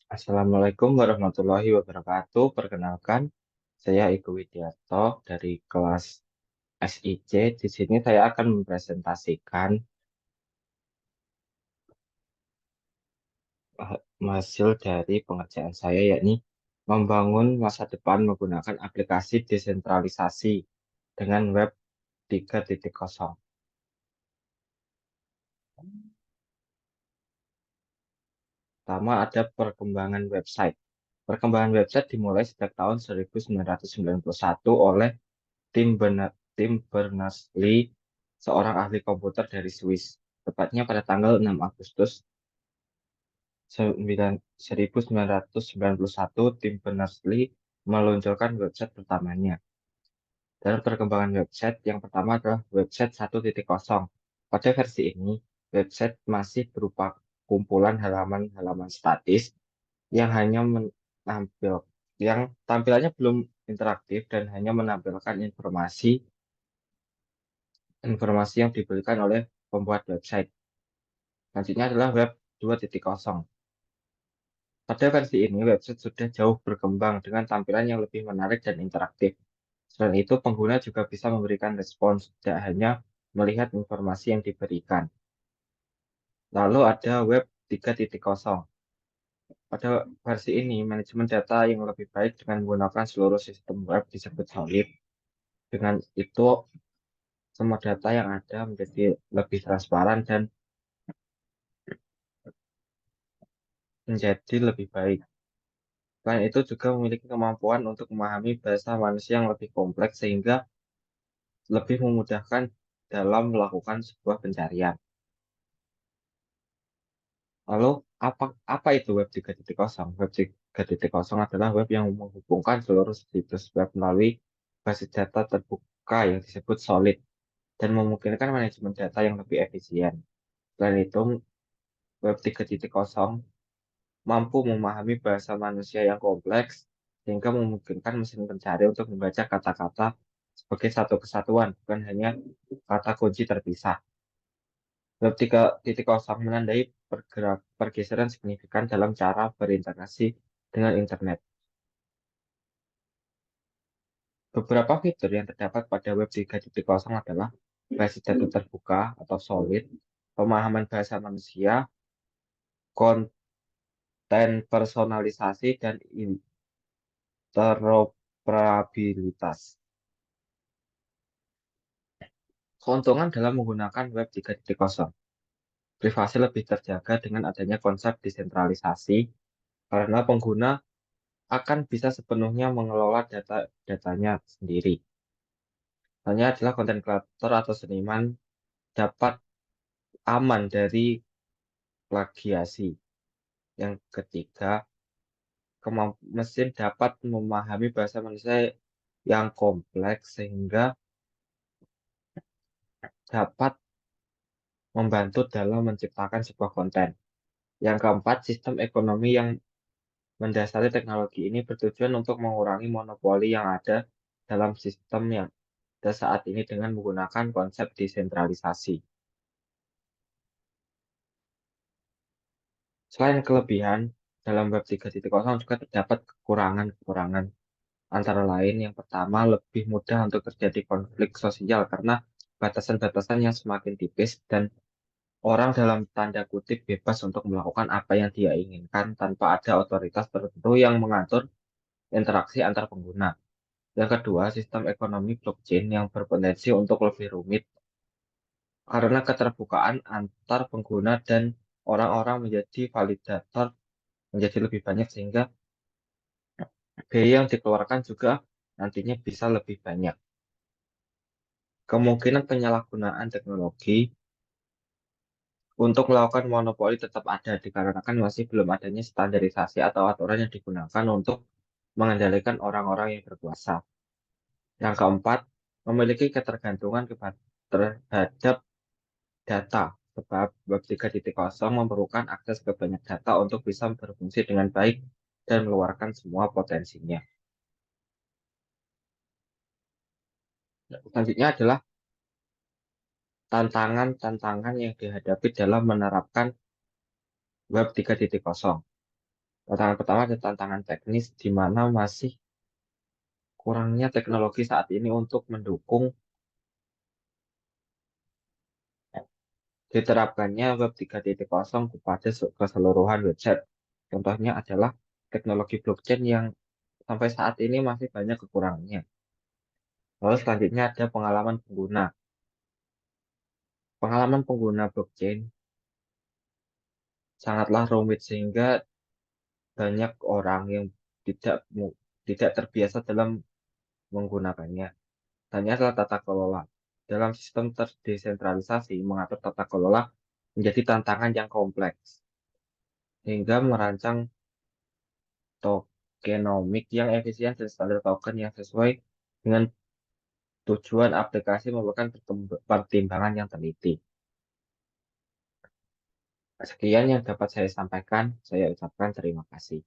Assalamualaikum warahmatullahi wabarakatuh. Perkenalkan, saya Iko Widiarto dari kelas SIC. Di sini saya akan mempresentasikan hasil dari pengerjaan saya, yakni membangun masa depan menggunakan aplikasi desentralisasi dengan web 3.0. Pertama ada perkembangan website. Perkembangan website dimulai sejak tahun 1991 oleh Tim Berners-Lee, seorang ahli komputer dari Swiss. Tepatnya pada tanggal 6 Agustus 1991, Tim Berners-Lee meluncurkan website pertamanya. Dan perkembangan website yang pertama adalah website 1.0. Pada versi ini, website masih berupa kumpulan halaman-halaman statis yang hanya menampil, yang tampilannya belum interaktif dan hanya menampilkan informasi yang diberikan oleh pembuat website. Selanjutnya adalah web 2.0. Pada versi ini, website sudah jauh berkembang dengan tampilan yang lebih menarik dan interaktif. Selain itu, pengguna juga bisa memberikan respons, tidak hanya melihat informasi yang diberikan. Lalu ada web 3.0. Pada versi ini, manajemen data yang lebih baik dengan menggunakan seluruh sistem web disebut solid. Dengan itu, semua data yang ada menjadi lebih transparan dan menjadi lebih baik. Selain itu juga memiliki kemampuan untuk memahami bahasa manusia yang lebih kompleks sehingga lebih memudahkan dalam melakukan sebuah pencarian. Lalu apa apa itu web 3.0? Web 3.0 adalah web yang menghubungkan seluruh situs web melalui basis data terbuka yang disebut solid dan memungkinkan manajemen data yang lebih efisien. Selain itu, web 3.0 mampu memahami bahasa manusia yang kompleks sehingga memungkinkan mesin pencari untuk membaca kata-kata sebagai satu kesatuan, bukan hanya kata kunci terpisah. Web 3.0 menandai pergeseran signifikan dalam cara berinteraksi dengan internet. Beberapa fitur yang terdapat pada Web 3.0 adalah basis data terbuka atau solid, pemahaman bahasa manusia, konten personalisasi, dan interoperabilitas. Keuntungan dalam menggunakan Web 3.0. Privasi lebih terjaga dengan adanya konsep desentralisasi karena pengguna akan bisa sepenuhnya mengelola datanya sendiri. Hanya adalah konten kreator atau seniman dapat aman dari plagiasi. Yang ketiga, mesin dapat memahami bahasa manusia yang kompleks sehingga dapat membantu dalam menciptakan sebuah konten. Yang keempat, sistem ekonomi yang mendasari teknologi ini bertujuan untuk mengurangi monopoli yang ada dalam sistem yang ada saat ini dengan menggunakan konsep desentralisasi. Selain kelebihan, dalam Web 3.0 juga terdapat kekurangan-kekurangan. Antara lain, yang pertama, lebih mudah untuk terjadi konflik sosial karena batasan-batasan yang semakin tipis dan orang dalam tanda kutip bebas untuk melakukan apa yang dia inginkan tanpa ada otoritas tertentu yang mengatur interaksi antar pengguna. Yang kedua, sistem ekonomi blockchain yang berpotensi untuk lebih rumit karena keterbukaan antar pengguna dan orang-orang menjadi validator menjadi lebih banyak sehingga biaya yang dikeluarkan juga nantinya bisa lebih banyak. Kemungkinan penyalahgunaan teknologi untuk melakukan monopoli tetap ada dikarenakan masih belum adanya standarisasi atau aturan yang digunakan untuk mengendalikan orang-orang yang berkuasa. Yang keempat, memiliki ketergantungan terhadap data, sebab Web 3.0 memerlukan akses ke banyak data untuk bisa berfungsi dengan baik dan mengeluarkan semua potensinya. Selanjutnya adalah tantangan-tantangan yang dihadapi dalam menerapkan Web 3.0. Tantangan pertama ada tantangan teknis di mana masih kurangnya teknologi saat ini untuk mendukung diterapkannya Web 3.0 kepada keseluruhan website. Contohnya adalah teknologi blockchain yang sampai saat ini masih banyak kekurangannya. Lalu selanjutnya ada pengalaman pengguna. Pengalaman pengguna blockchain sangatlah rumit sehingga banyak orang yang tidak tidak terbiasa dalam menggunakannya. Tanya adalah tata kelola. Dalam sistem terdesentralisasi, mengatur tata kelola menjadi tantangan yang kompleks, hingga merancang tokenomik yang efisien dan standar token yang sesuai dengan tujuan aplikasi merupakan pertimbangan yang teliti. Sekian yang dapat saya sampaikan. Saya ucapkan terima kasih.